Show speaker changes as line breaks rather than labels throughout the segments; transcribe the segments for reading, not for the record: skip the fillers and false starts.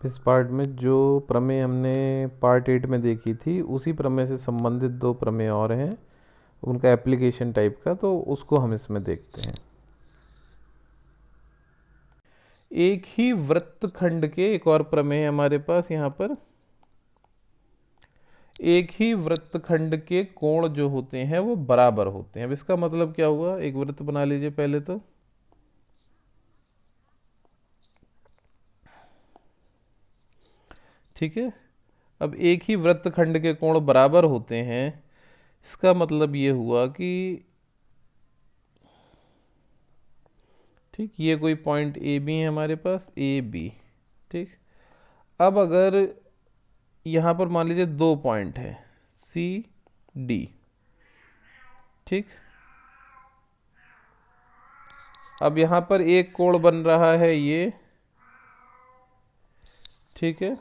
इस पार्ट में जो प्रमेय हमने पार्ट 8 में देखी थी उसी प्रमेय से संबंधित दो प्रमेय और हैं, उनका एप्लीकेशन टाइप का, तो उसको हम इसमें देखते हैं। एक ही वृत्तखंड के एक और प्रमेय है हमारे पास यहाँ पर। एक ही वृत्तखंड के कोण जो होते हैं वो बराबर होते हैं। अब इसका मतलब क्या हुआ, एक वृत्त बना लीजिए पहले तो। ठीक है, अब एक ही वृत्तखंड के कोण बराबर होते हैं, इसका मतलब ये हुआ कि ठीक, ये कोई पॉइंट ए बी है हमारे पास, ए बी। ठीक, अब अगर यहाँ पर मान लीजिए दो पॉइंट है सी डी। ठीक, अब यहाँ पर एक कोण बन रहा है ये, ठीक है,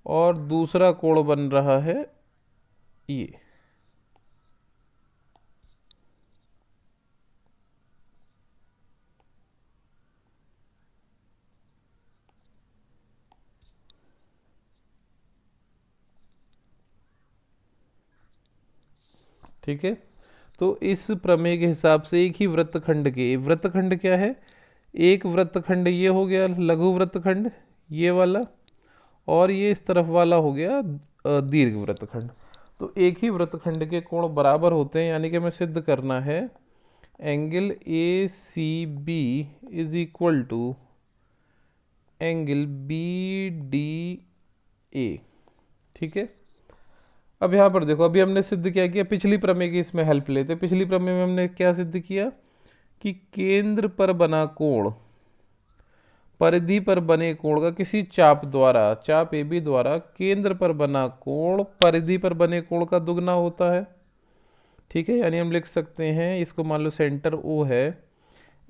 और दूसरा कोण बन रहा है ये। ठीक है, तो इस प्रमेय के हिसाब से एक ही वृत्तखंड के, वृत्तखंड क्या है, एक वृत्तखंड ये हो गया लघु वृत्तखंड ये वाला, और ये इस तरफ वाला हो गया दीर्घ वृत्तखंड। तो एक ही वृत्तखंड के कोण बराबर होते हैं, यानी कि हमें सिद्ध करना है angle A C B is equal to angle B D A. ठीक है, अब यहाँ पर देखो, अभी हमने सिद्ध क्या किया, पिछली प्रमेय की इसमें हेल्प लेते। पिछली प्रमेय में हमने क्या सिद्ध किया कि केंद्र पर बना कोण परिधि पर बने कोण का किसी चाप द्वारा, चाप ए बी द्वारा केंद्र पर बना कोण परिधि पर बने कोण का दुगना होता है। ठीक है, यानी हम लिख सकते हैं इसको, मान लो सेंटर ओ है,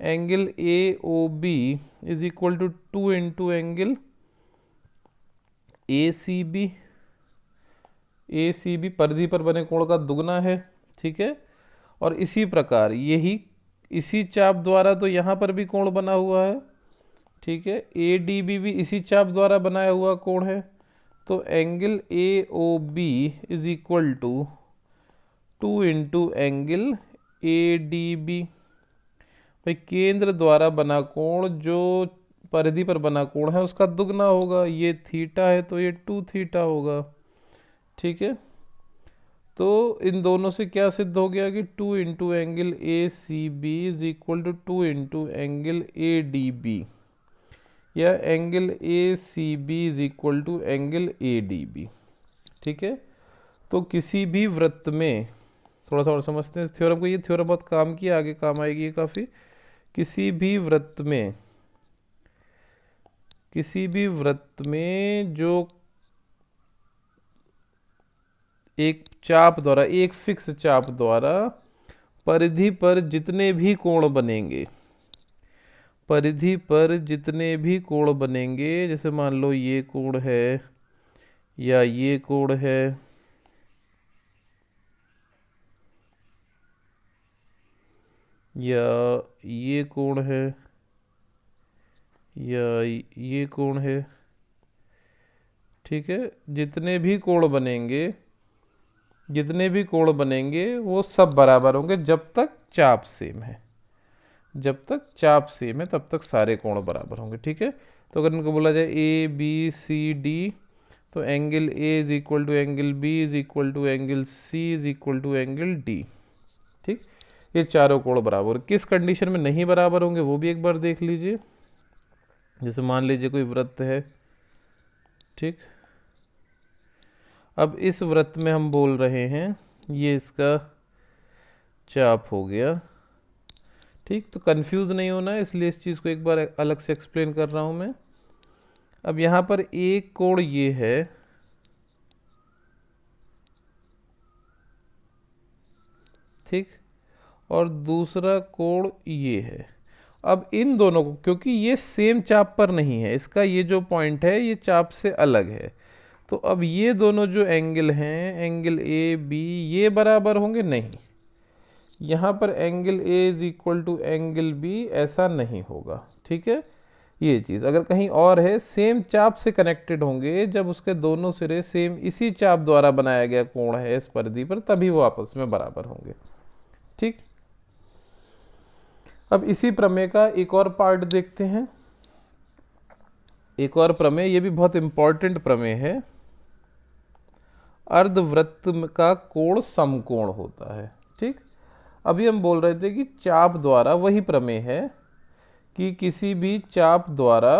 angle A O B is equal to 2 into angle A C B. A C B परिधि पर बने कोण का दुगना है। ठीक है, और इसी प्रकार यही इसी चाप द्वारा तो यहाँ पर भी कोण बना हुआ है। ठीक है, ए डी बी भी इसी चाप द्वारा बनाया हुआ कोण है। तो angle A O B is equal to 2 into angle A D B. भाई केंद्र द्वारा बना कोण जो परिधि पर बना कोण है उसका दुगना होगा, ये थीटा है तो ये 2 थीटा होगा। ठीक है, तो इन दोनों से क्या सिद्ध हो गया कि 2 into angle A C B is equal to 2 into angle A D B, या angle A C B is equal to angle A D B. ठीक है, तो किसी भी वृत्त में, थोड़ा सा और समझते हैं इस थ्योरम को, ये थ्योरम बहुत काम की, आगे काम आएगी ये काफ़ी। किसी भी वृत्त में, किसी भी वृत्त में जो एक चाप द्वारा, एक फिक्स चाप द्वारा परिधि पर जितने भी कोण बनेंगे, परिधि पर जितने भी कोण बनेंगे, जैसे मान लो ये कोण है या ये कोण है, या ये कोण है, या ये कोण है। ठीक है, जितने भी कोण बनेंगे, जितने भी कोण बनेंगे वो सब बराबर होंगे जब तक चाप सेम है। जब तक चाप सेम है तब तक सारे कोण बराबर होंगे। ठीक है, तो अगर इनको बोला जाए ए बी सी डी, तो angle A is equal to angle B is equal to angle C is equal to angle D. ठीक, ये चारों कोण बराबर। किस कंडीशन में नहीं बराबर होंगे वो भी एक बार देख लीजिए। जैसे मान लीजिए कोई वृत्त है, ठीक, अब इस वृत्त में हम बोल रहे हैं ये इसका चाप हो गया। ठीक, तो कंफ्यूज नहीं होना है, इसलिए इस चीज़ को एक बार अलग से एक्सप्लेन कर रहा हूं मैं। अब यहाँ पर एक कोण ये है, ठीक, और दूसरा कोण ये है। अब इन दोनों को, क्योंकि ये सेम चाप पर नहीं है, इसका ये जो पॉइंट है ये चाप से अलग है, तो अब ये दोनों जो एंगल हैं, एंगल ए बी, ये बराबर होंगे नहीं। यहाँ पर angle A is equal to angle B ऐसा नहीं होगा। ठीक है, ये चीज़ अगर कहीं और है, सेम चाप से कनेक्टेड होंगे, जब उसके दोनों सिरे सेम इसी चाप द्वारा बनाया गया कोण है इस परिधि पर, तभी वो आपस में बराबर होंगे। ठीक, अब इसी प्रमेय का एक और पार्ट देखते हैं। एक और प्रमेय, ये भी बहुत इंपॉर्टेंट प्रमेय है। अर्धवृत्त का कोण समकोण होता है। ठीक, अभी हम बोल रहे थे कि चाप द्वारा, वही प्रमेय है कि किसी भी चाप द्वारा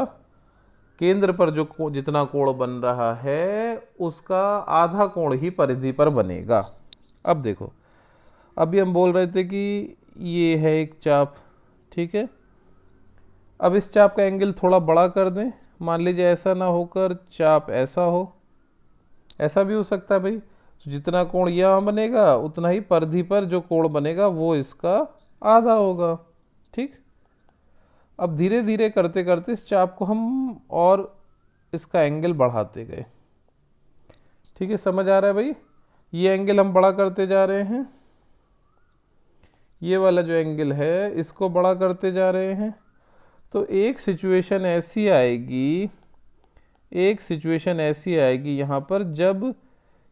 केंद्र पर जो जितना कोण बन रहा है उसका आधा कोण ही परिधि पर बनेगा। अब देखो, अभी हम बोल रहे थे कि ये है एक चाप, ठीक है। अब इस चाप का एंगल थोड़ा बड़ा कर दें, मान लीजिए ऐसा ना होकर चाप ऐसा हो, ऐसा भी हो सकता है भाई। तो जितना कोण यहाँ बनेगा उतना ही परिधि पर जो कोण बनेगा वो इसका आधा होगा। ठीक, अब धीरे धीरे करते करते इस चाप को हम और इसका एंगल बढ़ाते गए। ठीक है, समझ आ रहा है भाई? ये एंगल हम बड़ा करते जा रहे हैं, ये वाला जो एंगल है इसको बड़ा करते जा रहे हैं। तो एक सिचुएशन ऐसी आएगी, एक सिचुएशन ऐसी आएगी यहाँ पर, जब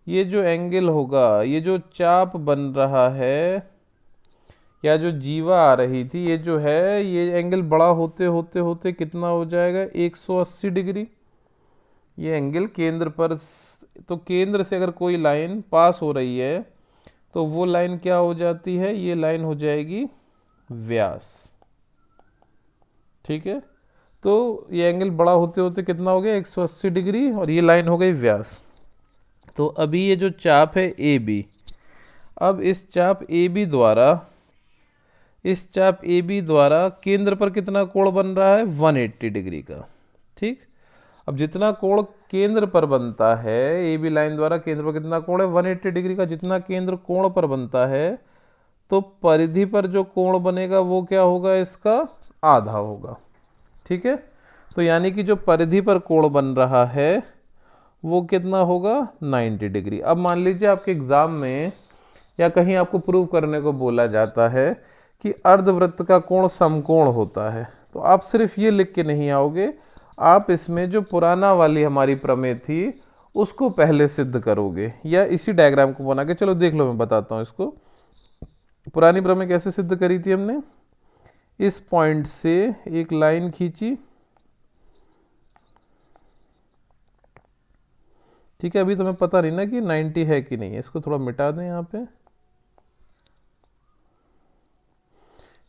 ये जो एंगल होगा, ये जो चाप बन रहा है या जो जीवा आ रही थी, ये जो है ये एंगल बड़ा होते होते होते कितना हो जाएगा, 180 डिग्री। ये एंगल केंद्र पर, तो केंद्र से अगर कोई लाइन पास हो रही है तो वो लाइन क्या हो जाती है, ये लाइन हो जाएगी व्यास। ठीक है, तो ये एंगल बड़ा होते होते कितना हो गया, 180 डिग्री, और ये लाइन हो गई व्यास। तो अभी ये जो चाप है ए बी, अब इस चाप ए बी द्वारा, इस चाप ए बी द्वारा केंद्र पर कितना कोण बन रहा है, 180 डिग्री का। ठीक, अब जितना कोण केंद्र पर बनता है, ए बी लाइन द्वारा केंद्र पर कितना कोण है, 180 डिग्री का, जितना केंद्र कोण पर बनता है, तो परिधि पर जो कोण बनेगा वो क्या होगा, इसका आधा होगा। ठीक है, तो यानी कि जो परिधि पर कोण बन रहा है वो कितना होगा, 90 डिग्री। अब मान लीजिए आपके एग्जाम में या कहीं आपको प्रूव करने को बोला जाता है कि अर्धवृत्त का कोण समकोण होता है, तो आप सिर्फ ये लिख के नहीं आओगे, आप इसमें जो पुराना वाली हमारी प्रमेय थी उसको पहले सिद्ध करोगे, या इसी डायग्राम को बना के, चलो देख लो मैं बताता हूँ इसको। पुरानी प्रमेय कैसे सिद्ध करी थी हमने, इस पॉइंट से एक लाइन खींची। ठीक है, अभी तुम्हें पता नहीं ना कि 90 है कि नहीं है, इसको थोड़ा मिटा दें यहाँ पे।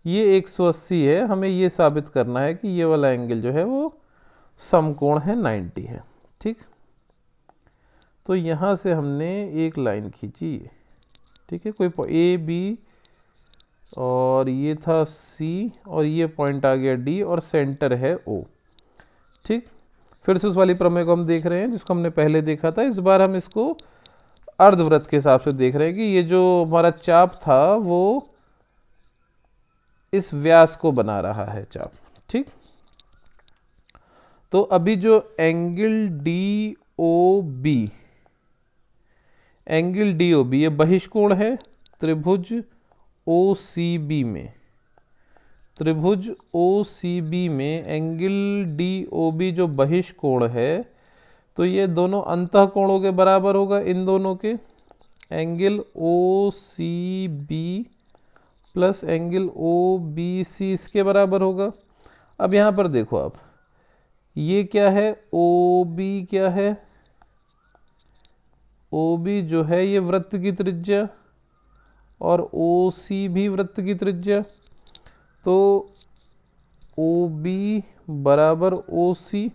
ये 180 है, हमें ये साबित करना है कि ये वाला एंगल जो है वो समकोण है, 90 है। ठीक, तो यहाँ से हमने एक लाइन खींची। ठीक है, कोई ए बी, और ये था सी, और ये पॉइंट आ गया डी, और सेंटर है ओ। ठीक, फिर से उस वाली प्रमेय को हम देख रहे हैं जिसको हमने पहले देखा था। इस बार हम इसको अर्धवृत्त के हिसाब से देख रहे हैं कि ये जो हमारा चाप था वो इस व्यास को बना रहा है चाप। ठीक, तो अभी जो angle D O B, angle D O B ये बहिष्कोण है त्रिभुज ओ सी बी में, त्रिभुज ओ सी बी में एंगल डी ओ बी जो बहिष्कोण है, तो ये दोनों अंतः कोणों के बराबर होगा, इन दोनों के। Angle O C B plus angle O B C इसके बराबर होगा। अब यहाँ पर देखो आप, ये क्या है, ओ बी क्या है, ओ बी जो है ये वृत्त की त्रिज्या, और ओ सी भी वृत्त की त्रिज्या। तो ओ बी बराबर ओ सी,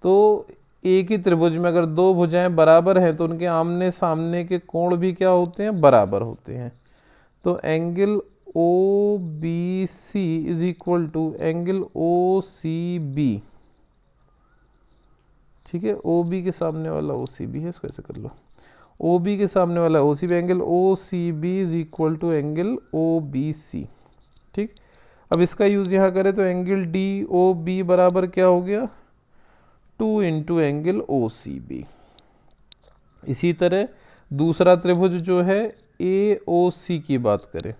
तो एक ही त्रिभुज में अगर दो भुजाएं बराबर हैं तो उनके आमने सामने के कोण भी क्या होते हैं, बराबर होते हैं। तो angle O B C is equal to angle O C B. ठीक है, ओ बी के सामने वाला ओ सी बी है, इसको ऐसे कर लो, ओ बी के सामने वाला O C B, angle O C B is equal to angle O B C. ठीक, अब इसका यूज यहाँ करें तो एंगल डी ओ बी बराबर क्या हो गया, 2 into angle O C B. इसी तरह दूसरा त्रिभुज जो है ए ओ सी की बात करें,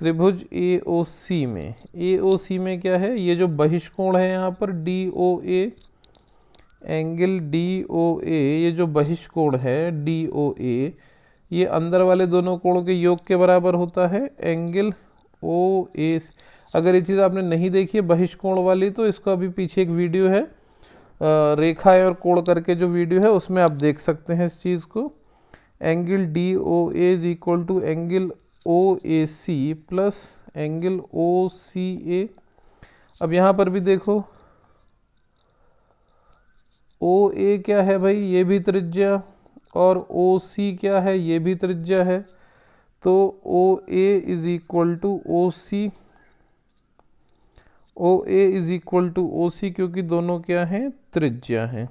त्रिभुज AOC में, AOC में क्या है, ये जो बहिष्कोण है यहाँ पर DOA, एंगल DOA, ये जो बहिष्कोण है DOA, ये अंदर वाले दोनों कोणों के योग के बराबर होता है एंगल OA। अगर ये चीज़ आपने नहीं देखी है बहिष्कोण वाली, तो इसका अभी पीछे एक वीडियो है रेखाएं और कोण करके जो वीडियो है, उसमें आप देख सकते हैं इस चीज़ को। Angle DOA is equal to angle OAC plus angle OCA। अब यहाँ पर भी देखो, OA क्या है भाई, ये भी त्रिज्या, और OC क्या है, ये भी त्रिज्या है। तो OA is equal to OC, OA is equal to OC, क्योंकि दोनों क्या हैं, त्रिज्या हैं।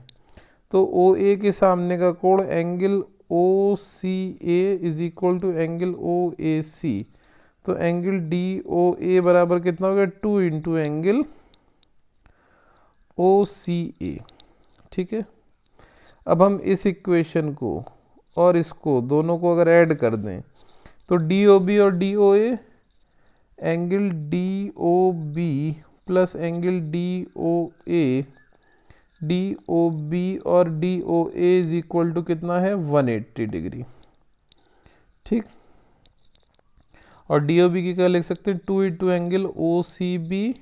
तो OA के सामने का कोण angle OCA is equal to angle OAC। तो एंगल DOA बराबर कितना हो गया, 2 इंटू एंगल OCA। ठीक है, अब हम इस इक्वेशन को और इसको दोनों को अगर ऐड कर दें तो DOB और DOA, angle DOB plus angle DOA, DOB और DOA इज इक्वल टू कितना है, 180 डिग्री। ठीक, और DOB की क्या लिख सकते हैं, 2 इंटू एंगल OCB,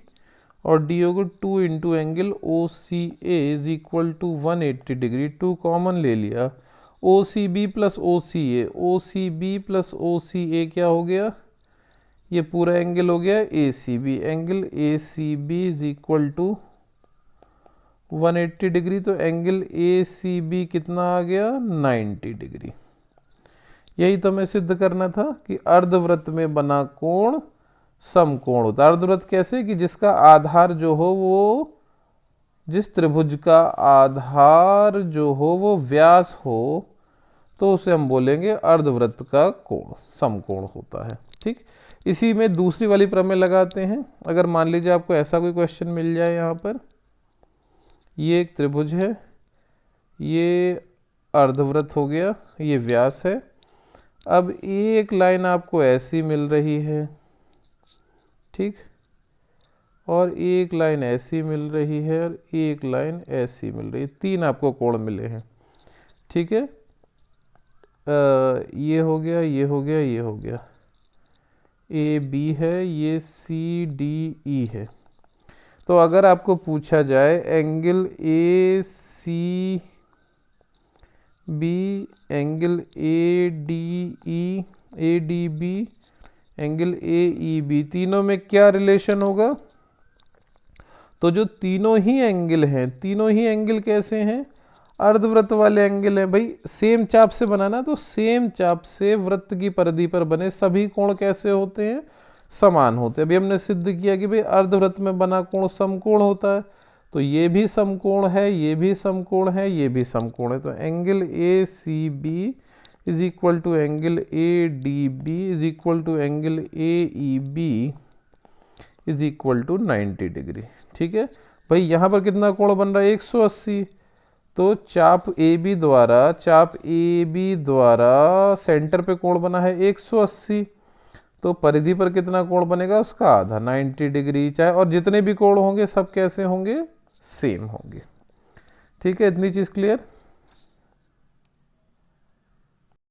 और DO को 2 into angle OCA is equal to 180 degree. 2 common ले लिया, OCB plus OCA, OCB plus OCA क्या हो गया, ये पूरा एंगल हो गया ACB। Angle ACB is equal to 180 degree. तो एंगल ACB कितना आ गया, 90 डिग्री। यही तो हमें सिद्ध करना था कि अर्धवृत्त में बना कोण समकोण होता है। अर्धवृत्त कैसे, कि जिसका आधार जो हो वो, जिस त्रिभुज का आधार जो हो वो व्यास हो, तो उसे हम बोलेंगे अर्धवृत्त का कोण समकोण होता है। ठीक, इसी में दूसरी वाली प्रमेय लगाते हैं। अगर मान लीजिए आपको ऐसा कोई क्वेश्चन मिल जाए, यहाँ पर ये एक त्रिभुज है, ये अर्धवृत्त हो गया, ये व्यास है। अब एक लाइन आपको ऐसी मिल रही है, ठीक, और एक लाइन ऐसी मिल रही है, और एक लाइन ऐसी मिल रही है। 3 आपको कोण मिले हैं। ठीक है, ये हो गया, ये हो गया, ये हो गया, AB है, ये CDE है। तो अगर आपको पूछा जाए angle ACB, angle ADE, ADB, angle AEB, तीनों में क्या रिलेशन होगा, तो जो तीनों ही एंगल हैं, तीनों ही एंगल कैसे हैं, अर्धवृत्त वाले एंगल हैं भाई। सेम चाप से बनाना, तो सेम चाप से वृत्त की परिधि पर बने सभी कोण कैसे होते हैं, समान होते हैं। अभी हमने सिद्ध किया कि भाई अर्धवृत्त में बना कोण समकोण होता है, तो ये भी समकोण है, ये भी समकोण है, ये भी समकोण है। तो angle ACB is equal to angle ADB is equal to angle AEB is equal to 90 degree. ठीक है भाई, यहाँ पर कितना कोण बन रहा है, 180। तो चाप AB द्वारा सेंटर पे कोण बना है 180, तो परिधि पर कितना कोण बनेगा, उसका आधा, 90 डिग्री। चाहे और जितने भी कोण होंगे सब कैसे होंगे, सेम होंगे। ठीक है, इतनी चीज़ क्लियर।